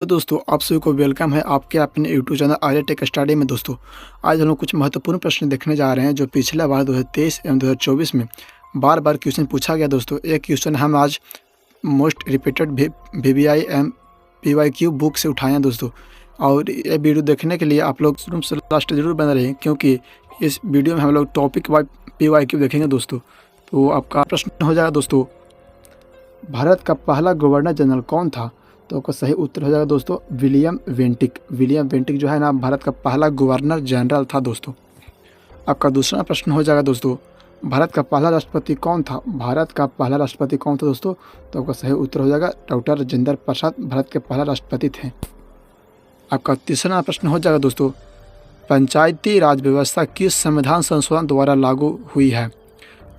तो दोस्तों आप सभी को वेलकम है आपके अपने YouTube channel Arya tech study में। दोस्तों आज हम लोग कुछ महत्वपूर्ण प्रश्न देखने जा रहे हैं जो पिछला बार 2023 एवं 2024 में बार बार क्वेश्चन पूछा गया। दोस्तों एक क्वेश्चन हम आज most repeated VBI M PYQ book से उठाए हैं दोस्तों। और ये वीडियो देखने के लिए आप लोग शुरू से लास्ट जरूर बने रहें, क्योंकि इस वीडियो में हम लोग टॉपिक वाइज PYQ देखेंगे दोस्तों। तो आपका प्रश्न हो जाएगा दोस्तों, भारत का पहला गवर्नर जनरल कौन था? तो आपका सही उत्तर हो जाएगा दोस्तों विलियम वेंटिक। विलियम वेंटिक जो है ना भारत का पहला गवर्नर जनरल था दोस्तों। आपका दूसरा प्रश्न हो जाएगा दोस्तों, भारत का पहला राष्ट्रपति कौन था? भारत का पहला राष्ट्रपति कौन था दोस्तों? तो आपका सही उत्तर हो जाएगा डॉक्टर राजेंद्र प्रसाद भारत के पहला राष्ट्रपति थे। आपका तीसरा प्रश्न हो जाएगा दोस्तों, पंचायती राज व्यवस्था किस संविधान संशोधन द्वारा लागू हुई है?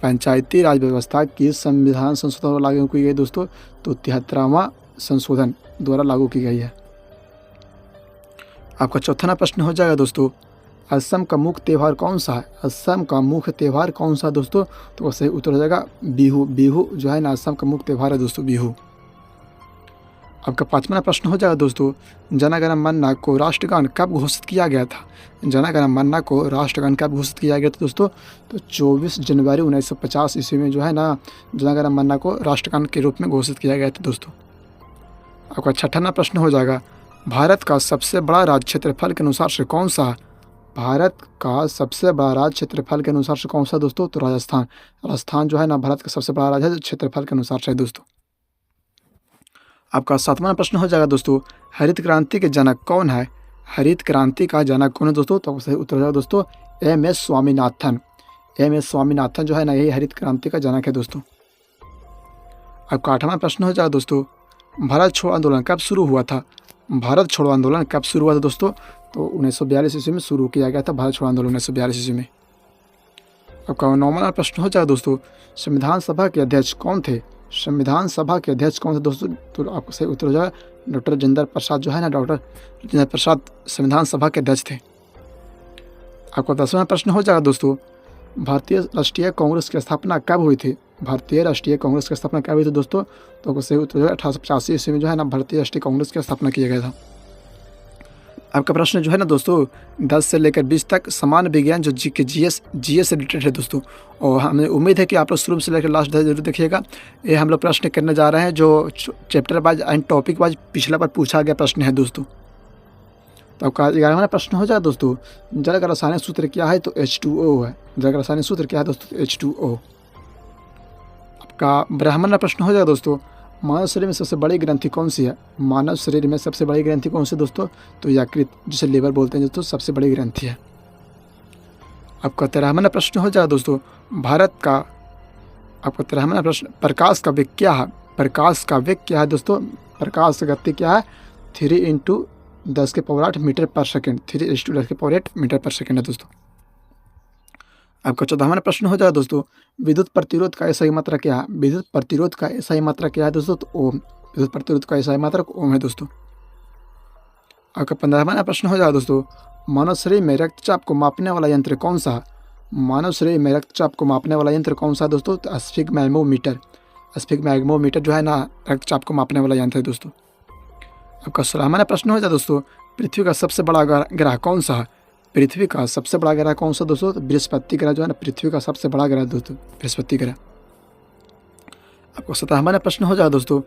पंचायती राज व्यवस्था किस संविधान संशोधन द्वारा लागू की गई दोस्तों? तो 73वां संशोधन द्वारा लागू की गई है। आपका चौथा प्रश्न हो जाएगा दोस्तों, असम का मुख्य त्यौहार कौन सा है? असम का मुख्य त्यौहार कौन सा है दोस्तों? तो सही उत्तर हो जाएगा बिहू। बिहू जो है ना असम का मुख्य त्यौहार है दोस्तों, बिहू। आपका पांचवा प्रश्न हो जाएगा दोस्तों, जन गण मन को राष्ट्रगान कब घोषित किया गया था? जन गण मन को राष्ट्रगान कब घोषित किया गया था दोस्तों? तो 24 जनवरी 1950 ईस्वी में जो है ना जन गण मन को राष्ट्रगान के रूप में घोषित किया गया था दोस्तों। आपका छठा प्रश्न हो जाएगा, भारत का सबसे बड़ा राज्य क्षेत्रफल के अनुसार से कौन सा? भारत का सबसे बड़ा राज्य क्षेत्रफल के अनुसार से कौन सा दोस्तों? तो राजस्थान। राजस्थान जो है ना भारत का सबसे बड़ा राज्य है क्षेत्रफल के अनुसार से दोस्तों। आपका सातवां प्रश्न हो जाएगा दोस्तों, हरित क्रांति के जनक कौन है? हरित क्रांति का जनक कौन है दोस्तों? तो सही उत्तर हो जाएगा दोस्तों MS स्वामीनाथन। MS स्वामीनाथन जो है ना यही हरित क्रांति का जनक है दोस्तों। आपका आठवां प्रश्न हो जाएगा दोस्तों, भारत छोड़ो आंदोलन कब शुरू हुआ था? भारत छोड़ो आंदोलन कब शुरू हुआ था दोस्तों? तो 1942 ईस्वी में शुरू किया गया था भारत छोड़ो आंदोलन 1942 ईस्वी में। आपका नौवां प्रश्न हो जाएगा दोस्तों, संविधान सभा के अध्यक्ष कौन थे? संविधान सभा के अध्यक्ष कौन थे दोस्तों? तो आपको सही उत्तर हो जाएगा डॉक्टर राजेंद्र प्रसाद जो है ना डॉक्टर राजेंद्र प्रसाद संविधान सभा के अध्यक्ष थे। आपका 10वां प्रश्न हो जाएगा दोस्तों, भारतीय राष्ट्रीय कांग्रेस की स्थापना कब हुई थी? भारतीय राष्ट्रीय कांग्रेस की स्थापना कब हुई थी दोस्तों? तो सही उत्तर 1885 ईस्वी में जो है ना भारतीय राष्ट्रीय कांग्रेस की स्थापना किया गया था। आपका प्रश्न जो है ना दोस्तों 10 से लेकर 20 तक समान विज्ञान जो GS से रिलेटेड है दोस्तों। और हमें उम्मीद है कि आप लोग शुरू से लेकर लास्ट तक जरूर देखिएगा। ये हम लोग प्रश्न करने जा रहे हैं जो chapter wise and topic wise पिछला बार पूछा गया प्रश्न है दोस्तों। तो आपका 11वां प्रश्न हो जाएगा दोस्तों, जल का रासायनिक सूत्र क्या है? तो H2O है। जल का रासायनिक सूत्र क्या है दोस्तों? H2O। आपका 12वां प्रश्न हो जाएगा दोस्तों, मानव शरीर में सबसे बड़ी ग्रंथि कौन सी है? मानव शरीर में सबसे बड़ी ग्रंथि कौन सी दोस्तों? तो यकृत, जिसे लीवर बोलते हैं दोस्तों, सबसे बड़ी ग्रंथि है। आपका 13वां प्रश्न हो जाएगा दोस्तों, भारत का आपका 13वां प्रश्न, प्रकाश का वेग क्या है? प्रकाश का वेग क्या है दोस्तों? प्रकाश की गति क्या है? 3 × 10⁸ मीटर पर सेकेंड। 3 × 10⁸ मीटर पर सेकेंड है दोस्तों। आपका 14वां प्रश्न हो जाएगा दोस्तों, विद्युत प्रतिरोध का SI मात्रा क्या है? विद्युत प्रतिरोध का SI मात्रा क्या है दोस्तों? तो ओम। विद्युत प्रतिरोध का SI मात्रा ओम है दोस्तों। आपका 15वां प्रश्न हो जाएगा दोस्तों, मानव शरीर में रक्तचाप को मापने वाला यंत्र कौन सा है? मानव शरीर में रक्तचाप को मापने वाला यंत्र कौन सा है दोस्तों? तो स्फिग्मोमीटर। स्फिग्मोमीटर जो है ना रक्तचाप को मापने वाला यंत्र है दोस्तों। आपका 16वां प्रश्न हो जाएगा दोस्तों, पृथ्वी का सबसे बड़ा ग्रह कौन सा है? पृथ्वी का सबसे बड़ा ग्रह कौन सा दोस्तों? तो बृहस्पति ग्रह जो है ना पृथ्वी का सबसे बड़ा ग्रह दोस्तों, बृहस्पति ग्रह। आपको 17वां प्रश्न हो जाएगा दोस्तों,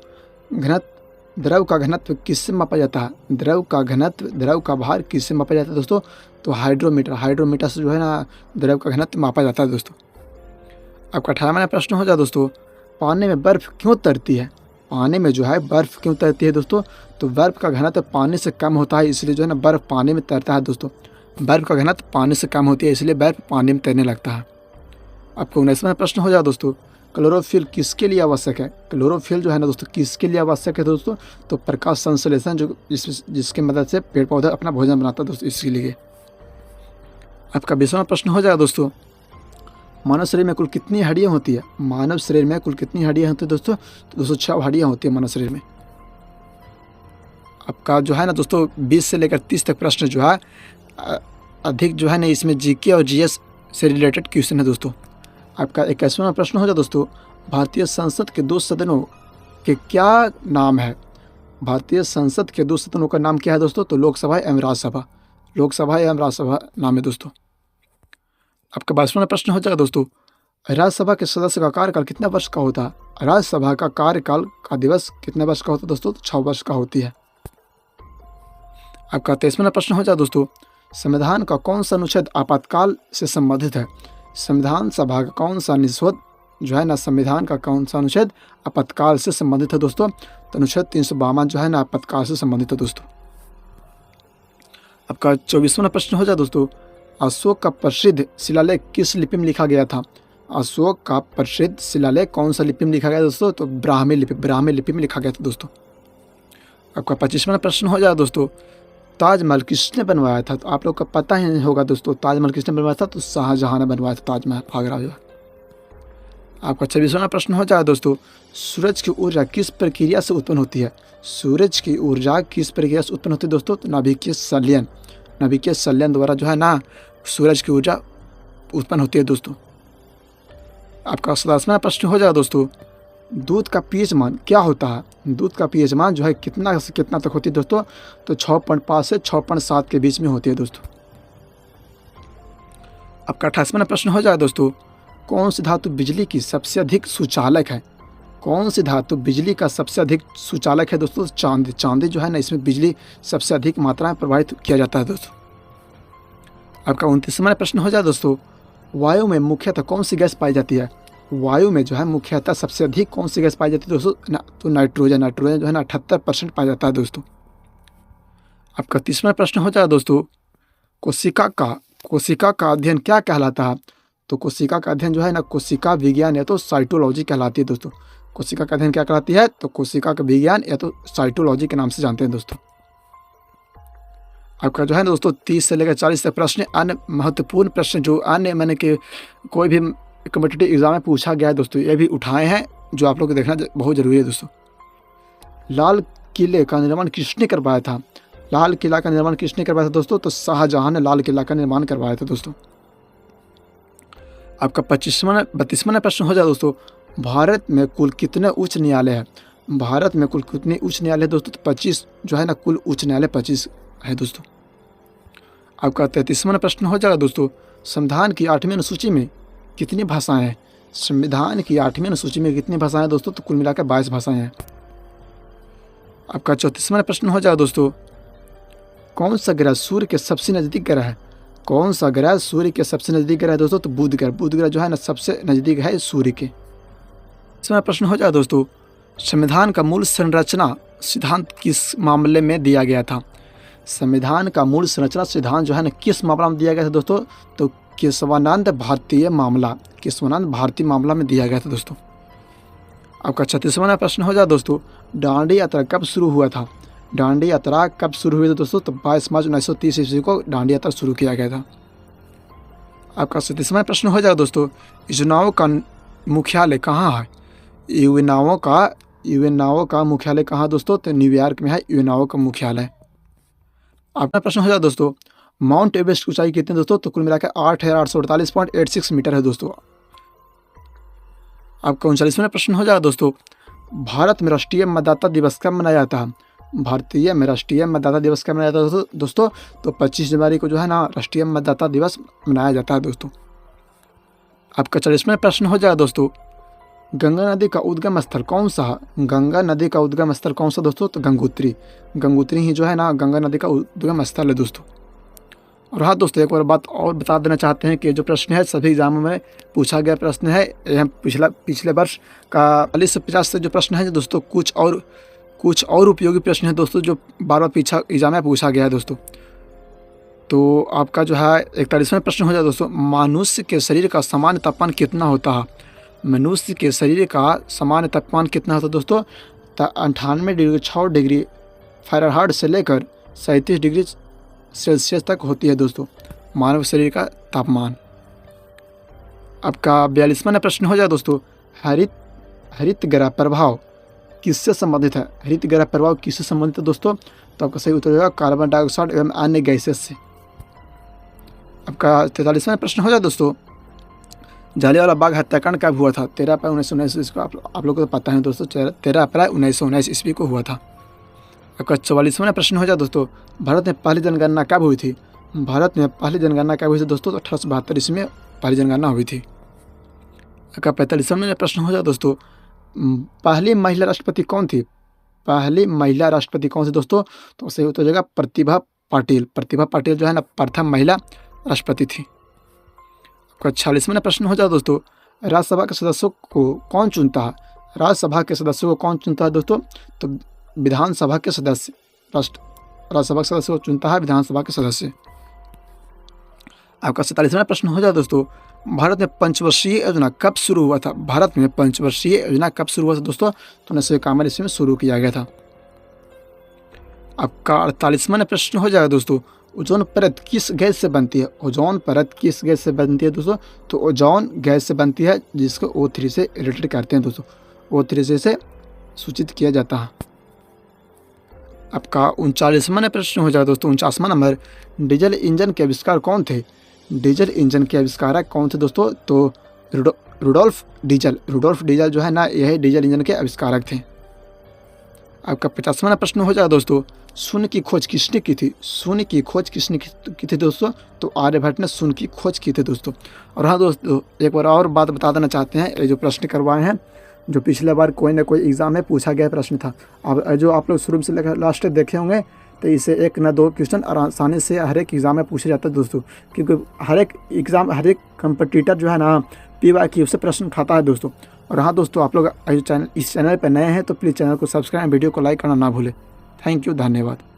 द्रव का घनत्व किससे मापा जाता है? द्रव का घनत्व, द्रव का भार किससे मापा जाता है दोस्तों? तो हाइड्रोमीटर। हाइड्रोमीटर से जो है ना द्रव का घनत्व मापा जाता है दोस्तों। आपका 18वां प्रश्न हो जाएगा दोस्तों, पानी में बर्फ क्यों तैरती है? पानी में जो है बर्फ क्यों तैरती है दोस्तों? तो बर्फ का घनत्व पानी से कम होता है, इसलिए जो है ना बर्फ पानी में तैरता है दोस्तों। बर्फ का घनत्व पानी से कम होती है, इसलिए बर्फ पानी में तैरने लगता है। आपको 19वां प्रश्न हो जाएगा दोस्तों, क्लोरोफिल किसके लिए आवश्यक है? क्लोरोफिल जो है ना दोस्तों किसके लिए आवश्यक है दोस्तों? तो प्रकाश संश्लेषण जो जिसकी मदद से पेड़ पौधा अपना भोजन बनाता है दोस्तों, इसके लिए। आपका 20वां प्रश्न हो जाएगा दोस्तों, मानव शरीर में कुल कितनी हड्डियाँ होती है? मानव शरीर में कुल कितनी हड्डियाँ होती है दोस्तों? तो 206 हड्डियाँ होती है मानव शरीर में। आपका जो है ना दोस्तों 20 से लेकर 30 तक प्रश्न जो है अधिक जो है ना इसमें GK और GS से रिलेटेड क्वेश्चन है दोस्तों। आपका 21वां प्रश्न हो जाए दोस्तों, भारतीय संसद के 2 सदनों के क्या नाम है? भारतीय संसद के दो सदनों का नाम क्या है दोस्तों? तो लोकसभा एवं राज्यसभा, लोकसभा एवं राज्यसभा नाम है दोस्तों। आपका 22वां प्रश्न हो जाएगा दोस्तों, राज्यसभा के सदस्य का कार्यकाल कितने वर्ष का होता है? राज्यसभा का कार्यकाल का दिवस कितने वर्ष का होता है दोस्तों? तो 6 वर्ष का होती है। आपका 23वां प्रश्न हो जाएगा दोस्तों, संविधान का कौन सा अनुच्छेद आपातकाल से संबंधित है? संविधान सभा का कौन सा अनुच्छेद जो है ना, संविधान का कौन सा अनुच्छेद आपातकाल से संबंधित है दोस्तों? तो अनुच्छेद 352 जो है ना, आपातकाल से संबंधित है दोस्तों। आपका 24वां प्रश्न हो जाए दोस्तों, अशोक का प्रसिद्ध शिलालेख किस लिपि में लिखा गया था? अशोक का प्रसिद्ध शिलालेख कौन सा लिपि में लिखा गया दोस्तों? तो ब्राह्मी लिपि में लिखा गया था दोस्तों। आपका 25वां प्रश्न हो जाए दोस्तों, ताजमहल किसने बनवाया था? तो आप लोग को पता ही नहीं होगा दोस्तों, ताजमहल किसने बनवाया था? तो शाहजहां ने बनवाया था ताजमहल आगरा जो है। आपका 26वां प्रश्न हो जाए दोस्तों, सूरज की ऊर्जा किस प्रक्रिया से उत्पन्न होती है? सूरज की ऊर्जा किस प्रक्रिया से उत्पन्न होती है दोस्तों? तो नाभिकीय संलयन द्वारा जो है ना, सूरज की ऊर्जा उत्पन्न होती है दोस्तों। आपका 27वां प्रश्न हो जाए दोस्तों, दूध का पीएच मान क्या होता है? दूध का पीएच मान जो है कितना से कितना तक होती है दोस्तों? तो 6.5 से 6.7 के बीच में होती है दोस्तों। आपका 28वां प्रश्न हो जाए दोस्तों, कौन सी धातु बिजली की सबसे अधिक सुचालक है? कौन सी धातु बिजली का सबसे अधिक सुचालक है दोस्तों? चांदी जो है ना, इसमें बिजली सबसे अधिक मात्रा में प्रवाहित किया जाता है दोस्तों। आपका 29वां प्रश्न हो जाए दोस्तों, वायु में मुख्यतः कौन सी गैस पाई जाती है? वायु में जो है मुख्यतः सबसे अधिक कौन सी गैस पाई जाती है दोस्तों? तो नाइट्रोजन जो है ना 78% पाया जाता है दोस्तों। आपका 30वां प्रश्न हो जाए दोस्तों, कोशिका का अध्ययन क्या कहलाता है? तो कोशिका का अध्ययन जो है ना, कोशिका विज्ञान या तो साइटोलॉजी कहलाती है दोस्तों। कोशिका का अध्ययन क्या कहलाती है? तो कोशिका का विज्ञान या तो साइटोलॉजी के नाम से जानते हैं दोस्तों। आपका जो है ना दोस्तों 30 से लेकर 40 तक प्रश्न, अन्य महत्वपूर्ण प्रश्न जो अन्य मैंने कि कोई भी कॉम्पिटिटिव एग्जाम में पूछा गया है दोस्तों, ये भी उठाए हैं, जो आप लोग को देखना बहुत जरूरी है दोस्तों। लाल किले का निर्माण किसने करवाया था? लाल किला का निर्माण किसने करवाया था दोस्तों? तो शाहजहां ने लाल किला का निर्माण करवाया था दोस्तों। आपका 32वां प्रश्न हो जाए दोस्तों, भारत में कुल कितने उच्च न्यायालय है? भारत में कुल कितने उच्च न्यायालय दोस्तों? तो 25 जो है ना, कुल उच्च न्यायालय 25 है दोस्तों। आपका 33वां प्रश्न हो जाएगा दोस्तों, संविधान की 8वीं अनुसूची में कितनी भाषाएं हैं? संविधान की 8वीं अनुसूची में कितनी भाषाएं हैं दोस्तों? तो कुल मिलाकर 22 भाषाएं हैं। आपका 34वां प्रश्न हो जाएगा दोस्तों, कौन सा ग्रह सूर्य के सबसे नज़दीक ग्रह है? कौन सा ग्रह सूर्य के सबसे नज़दीक ग्रह है दोस्तों? तो बुध ग्रह जो है ना, सबसे नज़दीक है सूर्य के। इसमें प्रश्न हो जाए दोस्तों, संविधान का मूल संरचना सिद्धांत किस मामले में दिया गया था? संविधान का मूल संरचना सिद्धांत जो है ना, किस मामला में दिया गया था दोस्तों? तो केशवानंद भारतीय मामला में दिया गया था दोस्तों। आपका 36वां प्रश्न हो जाए दोस्तों, दांडी यात्रा कब शुरू हुआ था? दांडी यात्रा कब शुरू हुई थी दोस्तों? तो 22 मार्च 1930 ईस्वी को दांडी यात्रा शुरू किया गया था। आपका 37वां प्रश्न हो जाएगा दोस्तों, यूएनओ का मुख्यालय कहाँ है? यूएनओ का मुख्यालय कहाँ दोस्तों? तो न्यूयॉर्क में है यूएनओ का मुख्यालय। आपका प्रश्न हो जाए दोस्तों, माउंट एवरेस्ट की ऊंचाई कितनी दोस्तों? तो कुल मिलाकर 8,848.86 मीटर है दोस्तों। आपका 39वां प्रश्न हो जाएगा दोस्तों, भारत में राष्ट्रीय मतदाता दिवस कब मनाया जाता है? भारतीय में राष्ट्रीय मतदाता दिवस कब मनाया जाता है दोस्तों? तो 25 जनवरी को जो है ना, राष्ट्रीय मतदाता दिवस मनाया जाता है दोस्तों। आपका 40वां प्रश्न हो जाएगा दोस्तों, गंगा नदी का उद्गम स्थल कौन सा है? गंगा नदी का उद्गम स्थल कौन सा दोस्तों? तो गंगोत्री ही जो है ना, गंगा नदी का उद्गम स्थल है दोस्तों। और हाँ दोस्तों, एक और बात और बता देना चाहते हैं कि जो प्रश्न है सभी एग्जामों में पूछा गया प्रश्न है। यह पिछले वर्ष का 40 से 50 से जो प्रश्न है दोस्तों, कुछ और उपयोगी प्रश्न है दोस्तों, जो बार बार पीछा एग्जाम में पूछा गया है दोस्तों। तो आपका जो है 41वां प्रश्न हो जाए दोस्तों, मनुष्य के शरीर का सामान्य तापमान कितना होता है? मनुष्य के शरीर का सामान्य तापमान कितना होता है दोस्तों? 98.6 डिग्री फ़ारेनहाइट से लेकर 37 डिग्री सेल्सियस तक होती है दोस्तों मानव शरीर का तापमान। आपका 42वां प्रश्न हो जाए दोस्तों, हरित ग्रह प्रभाव किससे संबंधित है? हरित ग्रह प्रभाव किससे संबंधित है दोस्तों? तो आपका सही उत्तर होगा कार्बन डाइऑक्साइड एवं अन्य गैसेस से। आपका 43वां प्रश्न हो जाए दोस्तों, जलियांवाला बाग हत्याकांड कब हुआ था? 13 अप्रैल 1919 ईस्वी को। आप लोगों को तो पता है दोस्तों, 13 अप्रैल 1919 ईस्वी को हुआ था। आपका 44वां प्रश्न हो जाए दोस्तों, भारत में पहली जनगणना कब हुई थी? भारत में पहली जनगणना कब हुई थी दोस्तों? तो 1872 ईस्वी में पहली जनगणना हुई थी। आपका 45वां प्रश्न हो जाए दोस्तों, पहली महिला राष्ट्रपति कौन थी? पहली महिला राष्ट्रपति कौन सी दोस्तों? तो सही उत्तर हो जाएगा प्रतिभा पाटिल। प्रतिभा पाटिल जो है ना प्रथम महिला राष्ट्रपति थी। आपका 46वां प्रश्न हो जाए दोस्तों, राज्यसभा के सदस्यों को कौन चुनता है? राज्यसभा के सदस्यों को कौन चुनता है दोस्तों? तो विधानसभा के सदस्य राज्यसभा के सदस्य को चुनता है विधानसभा के सदस्य। आपका 47वां प्रश्न हो जाए दोस्तों, भारत में पंचवर्षीय योजना कब शुरू हुआ था? भारत में पंचवर्षीय योजना कब शुरू हुआ था दोस्तों? तो 1951 ईस्वी में शुरू किया गया था। आपका 48वां प्रश्न हो जाएगा दोस्तों, ओजोन परत किस गैस से बनती है? ओजोन परत किस गैस से बनती है दोस्तों? तो ओजोन गैस से बनती है जिसको O3 से रिलेटेड करते हैं दोस्तों। O3 से सूचित किया जाता है। आपका 39वां प्रश्न हो जाएगा दोस्तों, 49वां नंबर, डीजल इंजन के आविष्कार कौन थे? डीजल इंजन के आविष्कारक कौन थे दोस्तों? तो रुडोल्फ डीजल जो है ना, यही डीजल इंजन के आविष्कारक थे। आपका 50वां प्रश्न हो जाएगा दोस्तों, शून्य की खोज किसने की थी? शून्य की खोज किसने की थी दोस्तों? तो आर्यभट्ट ने शून्य की खोज की थी दोस्तों। और हाँ दोस्तों, एक बार और बात बता देना चाहते हैं, ये जो प्रश्न करवाए हैं, जो पिछले बार कोई ना कोई एग्ज़ाम में पूछा गया प्रश्न था, अब जो आप लोग शुरू से लेकर लास्ट तक देखे होंगे, तो इसे 1 ना 2 क्वेश्चन आसानी से हर एक एग्ज़ाम में पूछा जाता है दोस्तों। क्योंकि हर एक एग्ज़ाम, हर एक कंपटीटर जो है ना, PYQ से प्रश्न उठाता है दोस्तों। और हाँ दोस्तों, आप लोग इस चैनल पर नए हैं तो प्लीज़ चैनल को सब्सक्राइब, वीडियो को लाइक करना ना भूलें। थैंक यू, धन्यवाद।